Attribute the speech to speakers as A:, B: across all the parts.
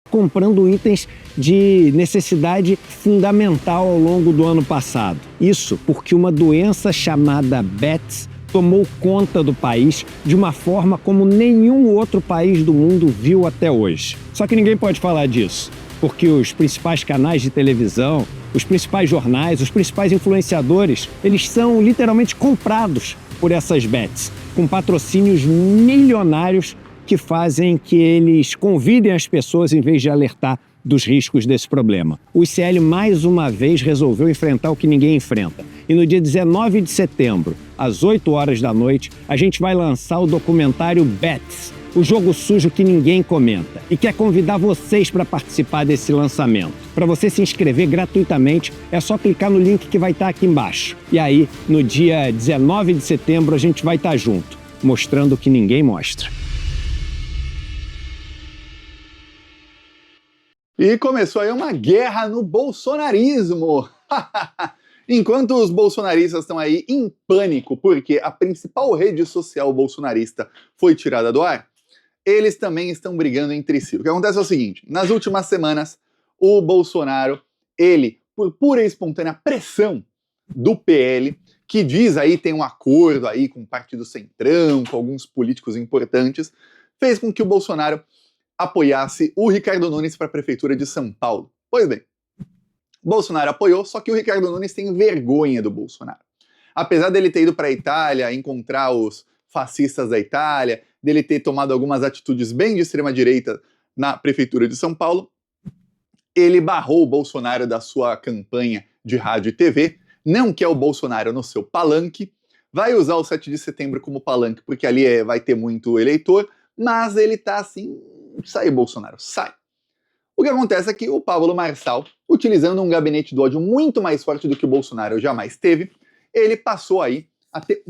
A: comprando itens de necessidade fundamental ao longo do ano passado. Isso porque uma doença chamada Bats tomou conta do país de uma forma como nenhum outro país do mundo viu até hoje. Só que ninguém pode falar disso, porque os principais canais de televisão, os principais jornais, os principais influenciadores, eles são literalmente comprados por essas bets, com patrocínios milionários que fazem que eles convidem as pessoas em vez de alertar dos riscos desse problema. O ICL mais uma vez resolveu enfrentar o que ninguém enfrenta. E no dia 19 de setembro, às 8 horas da noite, a gente vai lançar o documentário Bets, o jogo sujo que ninguém comenta. E quer convidar vocês para participar desse lançamento. Para você se inscrever gratuitamente, é só clicar no link que vai estar aqui embaixo. E aí, no dia 19 de setembro, a gente vai estar junto, mostrando o que ninguém mostra.
B: E começou aí uma guerra no bolsonarismo. Enquanto os bolsonaristas estão aí em pânico porque a principal rede social bolsonarista foi tirada do ar, eles também estão brigando entre si. O que acontece é o seguinte: nas últimas semanas, o Bolsonaro, ele, por pura e espontânea pressão do PL, que diz aí tem um acordo aí com o Partido Centrão, com alguns políticos importantes, fez com que o Bolsonaro apoiasse o Ricardo Nunes para a Prefeitura de São Paulo. Pois bem, Bolsonaro apoiou, só que o Ricardo Nunes tem vergonha do Bolsonaro. Apesar dele ter ido para a Itália, encontrar os fascistas da Itália, dele ter tomado algumas atitudes bem de extrema-direita na Prefeitura de São Paulo, ele barrou o Bolsonaro da sua campanha de rádio e TV, não quer o Bolsonaro no seu palanque, vai usar o 7 de setembro como palanque, porque ali vai ter muito eleitor, mas ele tá assim, sai Bolsonaro, sai. O que acontece é que o Pablo Marçal, utilizando um gabinete do ódio muito mais forte do que o Bolsonaro jamais teve, ele passou aí a ter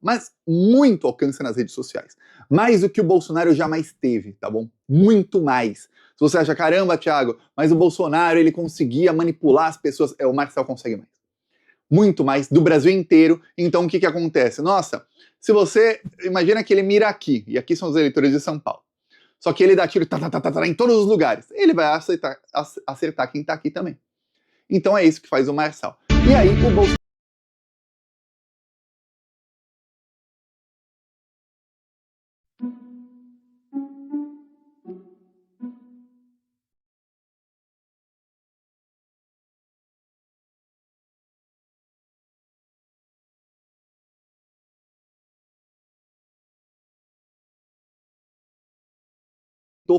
B: mas muito alcance nas redes sociais. Mais do que o Bolsonaro jamais teve, tá bom? Muito mais. Se você acha, caramba, Thiago, mas o Bolsonaro, ele conseguia manipular as pessoas, o Marçal consegue mais. Muito mais, do Brasil inteiro. Então o que acontece? Nossa, se você, imagina que ele mira aqui, e aqui são os eleitores de São Paulo. Só que ele dá tiro em todos os lugares. Ele vai acertar quem tá aqui também. Então é isso que faz o Marçal. E aí o Bolsonaro...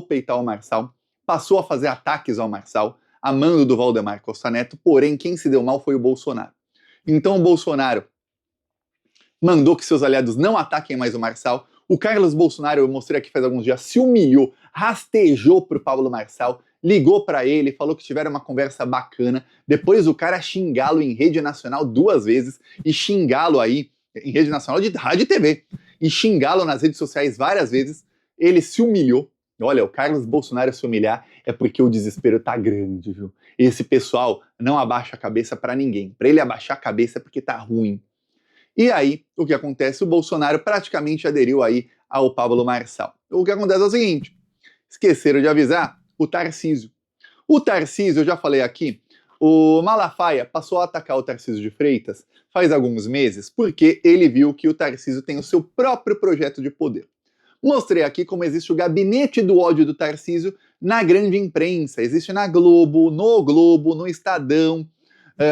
B: peitar o Marçal, passou a fazer ataques ao Marçal, a mando do Valdemar Costa Neto, porém quem se deu mal foi o Bolsonaro. Então o Bolsonaro mandou que seus aliados não ataquem mais o Marçal. O Carlos Bolsonaro, eu mostrei aqui faz alguns dias, se humilhou, rastejou pro Pablo Marçal, ligou para ele, falou que tiveram uma conversa bacana, depois o cara xingá-lo em rede nacional 2 vezes, e xingá-lo aí, em rede nacional de rádio e TV, e xingá-lo nas redes sociais várias vezes, ele se humilhou. Olha, o Carlos Bolsonaro se humilhar é porque o desespero tá grande, viu? Esse pessoal não abaixa a cabeça para ninguém. Para ele abaixar a cabeça é porque tá ruim. E aí, o que acontece? O Bolsonaro praticamente aderiu aí ao Pablo Marçal. O que acontece é o seguinte: esqueceram de avisar o Tarcísio. O Tarcísio, eu já falei aqui, o Malafaia passou a atacar o Tarcísio de Freitas faz alguns meses porque ele viu que o Tarcísio tem o seu próprio projeto de poder. Mostrei aqui como existe o gabinete do ódio do Tarcísio na grande imprensa. Existe na Globo, no Estadão,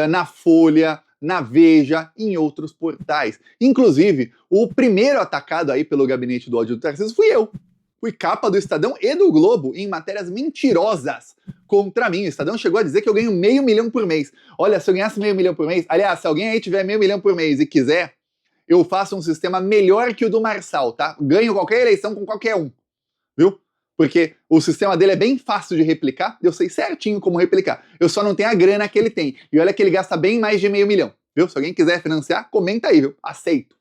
B: na Folha, na Veja e em outros portais. Inclusive, o primeiro atacado aí pelo gabinete do ódio do Tarcísio fui eu. Fui capa do Estadão e do Globo em matérias mentirosas contra mim. O Estadão chegou a dizer que eu ganho R$500 mil por mês. Olha, se eu ganhasse R$500 mil por mês, aliás, se alguém aí tiver R$500 mil por mês e quiser, eu faço um sistema melhor que o do Marçal, tá? Ganho qualquer eleição com qualquer um, viu? Porque o sistema dele é bem fácil de replicar, eu sei certinho como replicar. Eu só não tenho a grana que ele tem. E olha que ele gasta bem mais de R$500 mil, viu? Se alguém quiser financiar, comenta aí, viu? Aceito.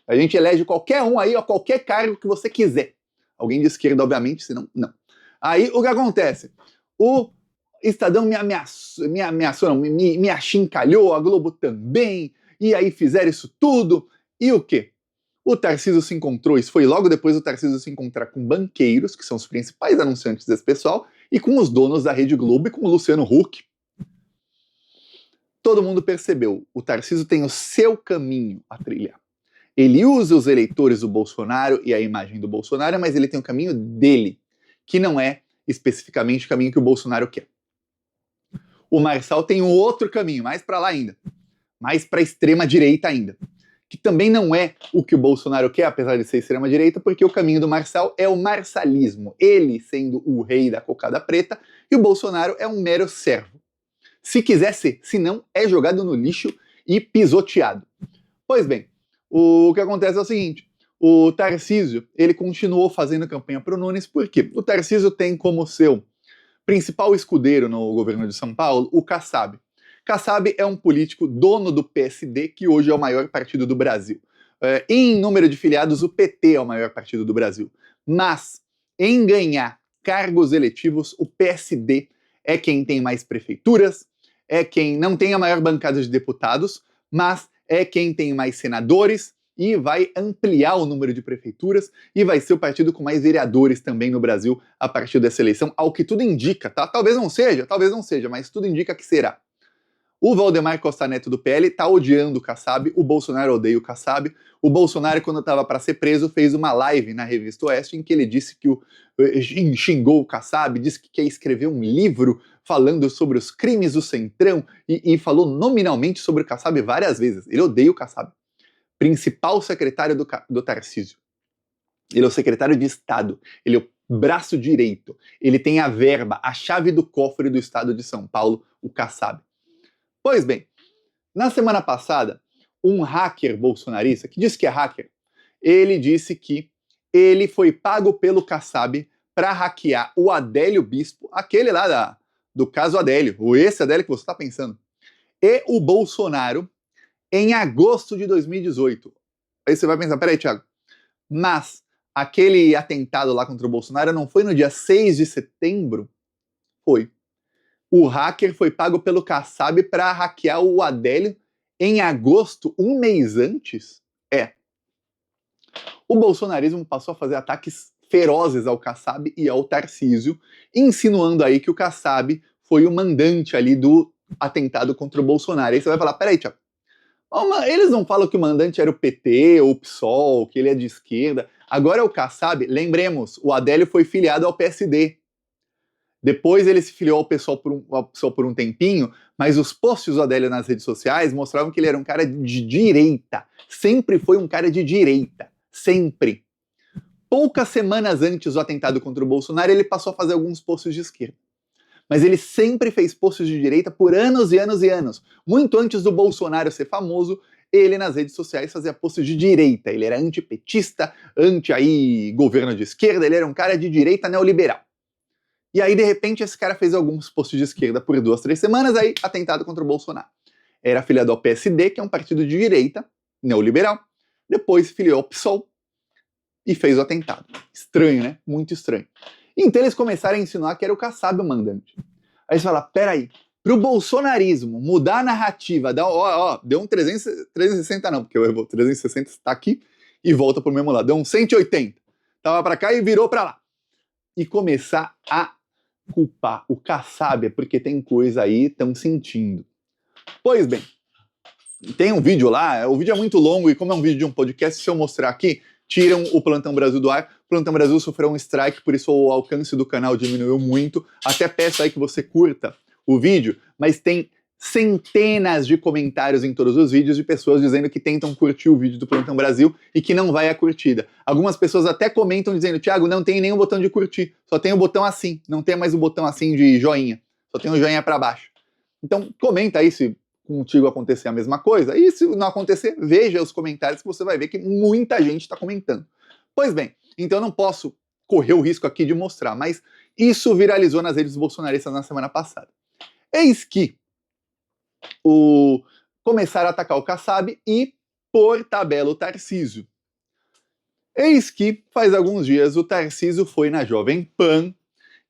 B: A gente elege qualquer um aí, ó, qualquer cargo que você quiser. Alguém de esquerda, obviamente, senão, não. Aí, o que acontece? O Estadão me ameaçou, me achincalhou, a Globo também, e aí fizeram isso tudo. E o quê? O Tarcísio se encontrou, isso foi logo depois do Tarcísio se encontrar com banqueiros, que são os principais anunciantes desse pessoal, e com os donos da Rede Globo e com o Luciano Huck. Todo mundo percebeu, o Tarcísio tem o seu caminho a trilhar. Ele usa os eleitores do Bolsonaro e a imagem do Bolsonaro, mas ele tem o caminho dele, que não é especificamente o caminho que o Bolsonaro quer. O Marçal tem um outro caminho, mais para lá ainda, mais para a extrema direita ainda, que também não é o que o Bolsonaro quer, apesar de ser extrema direita, porque o caminho do Marçal é o marçalismo, ele sendo o rei da cocada preta e o Bolsonaro é um mero servo. Se quiser ser, se não, é jogado no lixo e pisoteado. Pois bem, o que acontece é o seguinte, o Tarcísio, ele continuou fazendo campanha para o Nunes, porque o Tarcísio tem como seu principal escudeiro no governo de São Paulo o Kassab. Kassab é um político dono do PSD, que hoje é o maior partido do Brasil. Em número de filiados, o PT é o maior partido do Brasil. Mas, em ganhar cargos eletivos, o PSD é quem tem mais prefeituras, é quem não tem a maior bancada de deputados, mas é quem tem mais senadores e vai ampliar o número de prefeituras e vai ser o partido com mais vereadores também no Brasil a partir dessa eleição, ao que tudo indica, tá? Talvez não seja, mas tudo indica que será. O Valdemar Costa Neto do PL tá odiando o Kassab, o Bolsonaro odeia o Kassab. O Bolsonaro, quando estava para ser preso, fez uma live na Revista Oeste em que ele disse que xingou o Kassab, disse que quer escrever um livro falando sobre os crimes do Centrão e falou nominalmente sobre o Kassab várias vezes. Ele odeia o Kassab. Principal secretário do Tarcísio. Ele é o secretário de Estado. Ele é o braço direito. Ele tem a verba, a chave do cofre do Estado de São Paulo, o Kassab. Pois bem, na semana passada, um hacker bolsonarista, que disse que é hacker, ele disse que ele foi pago pelo Kassab para hackear o Adélio Bispo, aquele lá do caso Adélio, ou esse Adélio que você está pensando, e o Bolsonaro em agosto de 2018. Aí você vai pensar, peraí, Thiago, mas aquele atentado lá contra o Bolsonaro não foi no dia 6 de setembro? Foi. O hacker foi pago pelo Kassab para hackear o Adélio em agosto, um mês antes? O bolsonarismo passou a fazer ataques ferozes ao Kassab e ao Tarcísio, insinuando aí que o Kassab foi o mandante ali do atentado contra o Bolsonaro. Aí você vai falar, peraí, Thiago, eles não falam que o mandante era o PT ou o PSOL, que ele é de esquerda. Agora é o Kassab. Lembremos, o Adélio foi filiado ao PSD. Depois ele se filiou ao PSOL por um tempinho, mas os posts do Adélio nas redes sociais mostravam que ele era um cara de direita. Sempre foi um cara de direita. Sempre. Poucas semanas antes do atentado contra o Bolsonaro, ele passou a fazer alguns posts de esquerda. Mas ele sempre fez posts de direita por anos e anos e anos. Muito antes do Bolsonaro ser famoso, ele nas redes sociais fazia posts de direita. Ele era antipetista, anti-governo de esquerda, ele era um cara de direita neoliberal. E aí, de repente, esse cara fez alguns posts de esquerda por 2, 3 semanas, aí atentado contra o Bolsonaro. Era afiliado ao PSD, que é um partido de direita, neoliberal. Depois se filiou ao PSOL e fez o atentado. Estranho, né? Muito estranho. Então eles começaram a insinuar que era o Kassab o mandante. Aí você fala, peraí, pro bolsonarismo mudar a narrativa, deu um 360 não, porque o 360 está aqui e volta pro mesmo lado. Deu um 180. Tava para cá e virou para lá. E começar a culpar o Kassab, porque tem coisa aí, estão sentindo. Pois bem, tem um vídeo lá, o vídeo é muito longo e como é um vídeo de um podcast, se eu mostrar aqui, tiram o Plantão Brasil do ar. O Plantão Brasil sofreu um strike, por isso o alcance do canal diminuiu muito. Até peço aí que você curta o vídeo, mas tem centenas de comentários em todos os vídeos de pessoas dizendo que tentam curtir o vídeo do Plantão Brasil e que não vai a curtida. Algumas pessoas até comentam dizendo, Thiago, não tem nenhum botão de curtir, só tem o botão assim, não tem mais o botão assim de joinha, só tem o joinha para baixo. Então comenta aí se contigo acontecer a mesma coisa, e se não acontecer, veja os comentários que você vai ver que muita gente está comentando. Pois bem, então eu não posso correr o risco aqui de mostrar, mas isso viralizou nas redes bolsonaristas na semana passada. Eis que começaram a atacar o Kassab e, por tabela, o Tarcísio. Eis que, faz alguns dias, o Tarcísio foi na Jovem Pan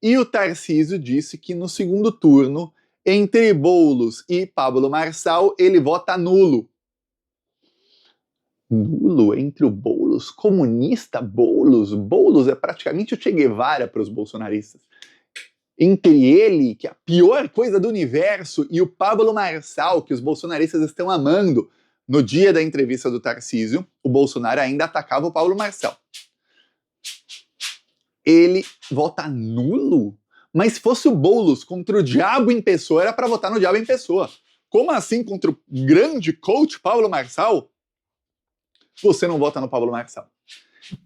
B: e o Tarcísio disse que no segundo turno, entre Boulos e Pablo Marçal, ele vota nulo. Nulo entre o Boulos? Comunista Boulos? Boulos é praticamente o Che Guevara para os bolsonaristas. entre ele, que é a pior coisa do universo, e o Pablo Marçal, que os bolsonaristas estão amando, no dia da entrevista do Tarcísio, o Bolsonaro ainda atacava o Pablo Marçal. Ele vota nulo? Mas se fosse o Boulos contra o diabo em pessoa, era para votar no diabo em pessoa. Como assim contra o grande coach Pablo Marçal? Você não vota no Pablo Marçal.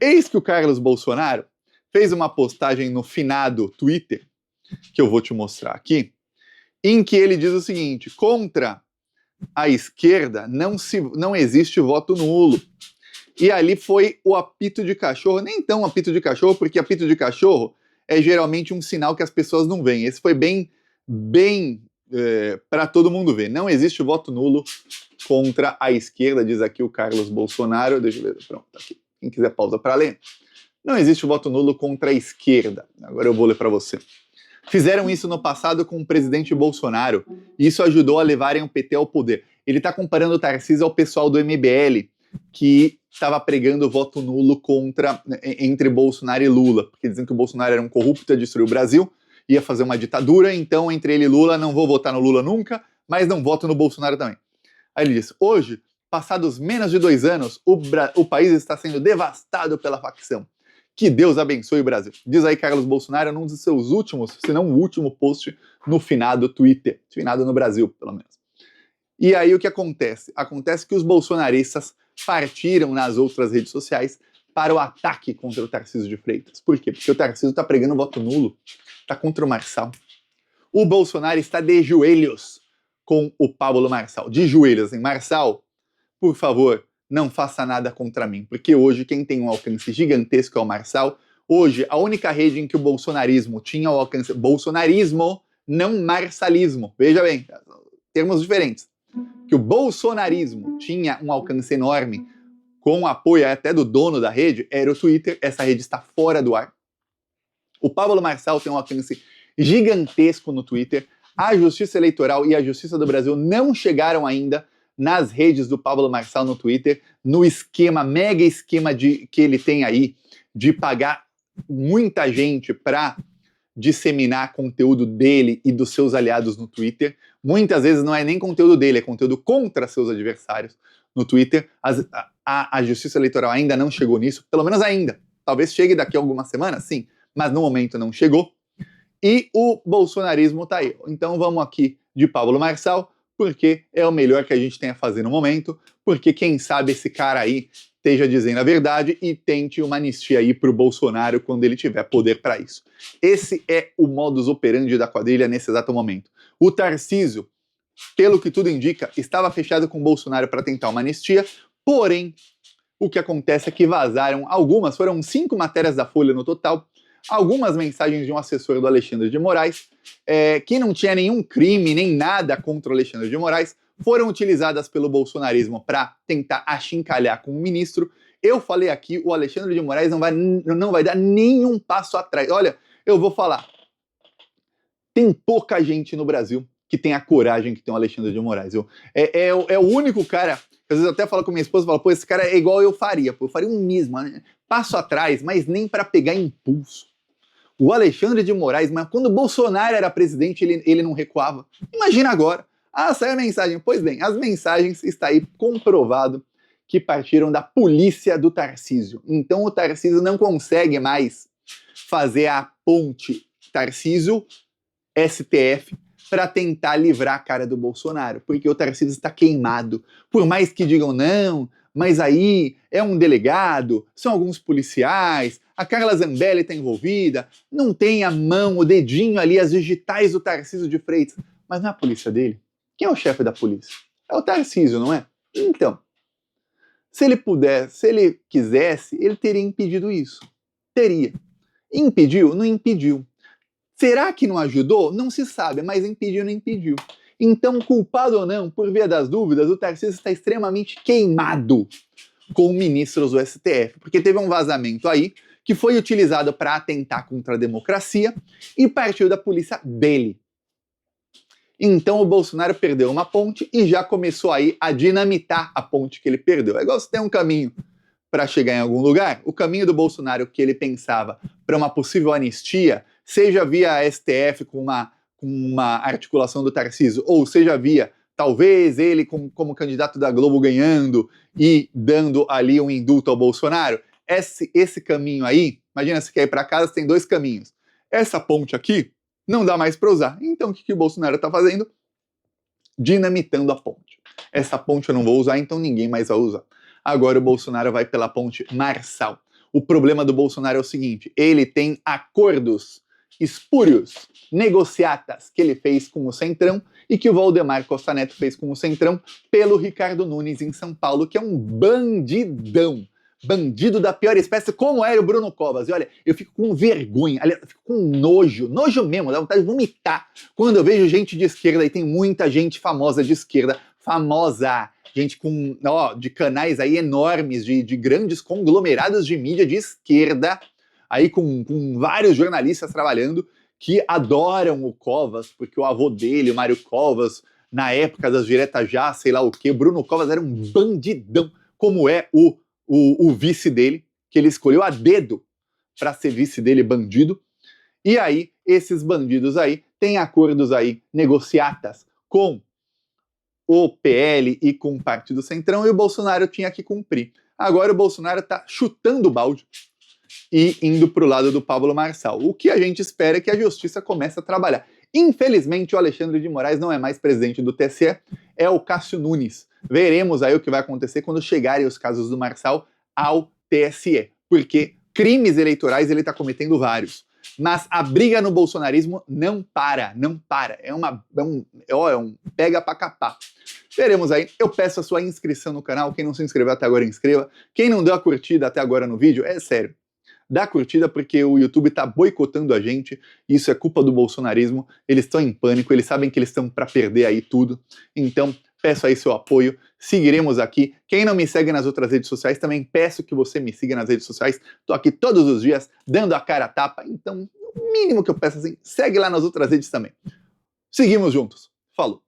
B: Eis que o Carlos Bolsonaro fez uma postagem no finado Twitter, que eu vou te mostrar aqui, em que ele diz o seguinte: contra a esquerda não existe voto nulo. E ali foi o apito de cachorro, nem tão apito de cachorro, porque apito de cachorro é geralmente um sinal que as pessoas não veem. Esse foi bem para todo mundo ver. Não existe voto nulo contra a esquerda, diz aqui o Carlos Bolsonaro. Deixa eu ver, pronto, tá aqui. Quem quiser pausa para ler. Não existe voto nulo contra a esquerda. Agora eu vou ler para você. Fizeram isso no passado com o presidente Bolsonaro, e isso ajudou a levarem o PT ao poder. Ele está comparando o Tarcísio ao pessoal do MBL, que estava pregando voto nulo entre Bolsonaro e Lula, porque dizem que o Bolsonaro era um corrupto, ia destruir o Brasil, ia fazer uma ditadura, então entre ele e Lula, não vou votar no Lula nunca, mas não voto no Bolsonaro também. Aí ele diz: hoje, passados menos de 2 anos, o país está sendo devastado pela facção. Que Deus abençoe o Brasil. Diz aí Carlos Bolsonaro num dos seus últimos, se não o último post no finado Twitter. Finado no Brasil, pelo menos. E aí o que acontece? Acontece que os bolsonaristas partiram nas outras redes sociais para o ataque contra o Tarcísio de Freitas. Por quê? Porque o Tarcísio está pregando voto nulo. Está contra o Marçal. O Bolsonaro está de joelhos com o Pablo Marçal. De joelhos, assim. Marçal, por favor, não faça nada contra mim, porque hoje quem tem um alcance gigantesco é o Marçal. Hoje, a única rede em que o bolsonarismo tinha o alcance... Bolsonarismo, não marçalismo. Veja bem, termos diferentes. Que o bolsonarismo tinha um alcance enorme, com apoio até do dono da rede, era o Twitter. Essa rede está fora do ar. O Pablo Marçal tem um alcance gigantesco no Twitter. A Justiça Eleitoral e a Justiça do Brasil não chegaram ainda nas redes do Pablo Marçal no Twitter, no esquema, mega esquema que ele tem aí, de pagar muita gente para disseminar conteúdo dele e dos seus aliados no Twitter. Muitas vezes não é nem conteúdo dele, é conteúdo contra seus adversários no Twitter. A Justiça Eleitoral ainda não chegou nisso, pelo menos ainda. Talvez chegue daqui a algumas semanas, sim, mas no momento não chegou. E o bolsonarismo tá aí. Então vamos aqui de Pablo Marçal, porque é o melhor que a gente tem a fazer no momento, porque quem sabe esse cara aí esteja dizendo a verdade e tente uma anistia aí pro Bolsonaro quando ele tiver poder para isso. Esse é o modus operandi da quadrilha nesse exato momento. O Tarcísio, pelo que tudo indica, estava fechado com o Bolsonaro para tentar uma anistia, porém, o que acontece é que vazaram algumas, foram 5 matérias da Folha no total, algumas mensagens de um assessor do Alexandre de Moraes, que não tinha nenhum crime, nem nada contra o Alexandre de Moraes, foram utilizadas pelo bolsonarismo para tentar achincalhar com o ministro. Eu falei aqui, o Alexandre de Moraes não vai dar nenhum passo atrás. Olha, eu vou falar. Tem pouca gente no Brasil que tem a coragem que tem o Alexandre de Moraes. É o único cara, às vezes eu até falo com minha esposa, falo, pô, esse cara é igual eu faria um mesmo, né? Passo atrás, mas nem para pegar impulso. O Alexandre de Moraes, mas quando o Bolsonaro era presidente, ele não recuava. Imagina agora. Ah, saiu a mensagem. Pois bem, as mensagens está aí comprovado que partiram da polícia do Tarcísio. Então o Tarcísio não consegue mais fazer a ponte Tarcísio-STF para tentar livrar a cara do Bolsonaro, porque o Tarcísio está queimado. Por mais que digam não, mas aí é um delegado, são alguns policiais, a Carla Zambelli está envolvida, não tem a mão, o dedinho ali, as digitais do Tarcísio de Freitas. Mas não é a polícia dele? Quem é o chefe da polícia? É o Tarcísio, não é? Então, se ele pudesse, se ele quisesse, ele teria impedido isso. Teria. Impediu? Não impediu. Será que não ajudou? Não se sabe, mas impediu, não impediu. Então, culpado ou não, por via das dúvidas, o Tarcísio está extremamente queimado com ministros do STF, porque teve um vazamento aí que foi utilizado para atentar contra a democracia e partiu da polícia dele. Então o Bolsonaro perdeu uma ponte e já começou aí a dinamitar a ponte que ele perdeu. É igual se tem um caminho para chegar em algum lugar, o caminho do Bolsonaro que ele pensava para uma possível anistia seja via STF com uma articulação do Tarcísio, ou seja via talvez ele como candidato da Globo ganhando e dando ali um indulto ao Bolsonaro, esse caminho aí, imagina, você quer ir para casa, tem 2 caminhos. Essa ponte aqui não dá mais para usar. Então o que o Bolsonaro está fazendo? Dinamitando a ponte. Essa ponte eu não vou usar, então ninguém mais vai usar. Agora o Bolsonaro vai pela ponte Marçal. O problema do Bolsonaro é o seguinte, ele tem acordos espúrios, negociatas, que ele fez com o Centrão e que o Valdemar Costa Neto fez com o Centrão pelo Ricardo Nunes em São Paulo, que é um bandidão. Bandido da pior espécie, como era o Bruno Covas. E olha, eu fico com vergonha, eu fico com nojo mesmo, dá vontade de vomitar. Quando eu vejo gente de esquerda, e tem muita gente famosa de esquerda, gente de canais aí enormes, de grandes conglomerados de mídia de esquerda, aí com vários jornalistas trabalhando, que adoram o Covas, porque o avô dele, o Mário Covas, na época das diretas já, sei lá o quê, Bruno Covas era um bandidão, como é o vice dele, que ele escolheu a dedo para ser vice dele, bandido. E aí, esses bandidos aí têm acordos aí, negociatas, com o PL e com o Partido Centrão, e o Bolsonaro tinha que cumprir. Agora o Bolsonaro está chutando o balde e indo para o lado do Pablo Marçal. O que a gente espera é que a justiça comece a trabalhar. Infelizmente, o Alexandre de Moraes não é mais presidente do TSE, é o Cássio Nunes. Veremos aí o que vai acontecer quando chegarem os casos do Marçal ao TSE, porque crimes eleitorais ele está cometendo vários. Mas a briga no bolsonarismo não para. É um pega pra capar. Veremos aí. Eu peço a sua inscrição no canal. Quem não se inscreveu até agora, inscreva. Quem não deu a curtida até agora no vídeo, é sério, dá curtida porque o YouTube tá boicotando a gente. Isso é culpa do bolsonarismo. Eles estão em pânico, eles sabem que eles estão para perder aí tudo. Então, peço aí seu apoio, seguiremos aqui. Quem não me segue nas outras redes sociais, também peço que você me siga nas redes sociais. Tô aqui todos os dias, dando a cara a tapa, então o mínimo que eu peço assim, segue lá nas outras redes também. Seguimos juntos. Falou!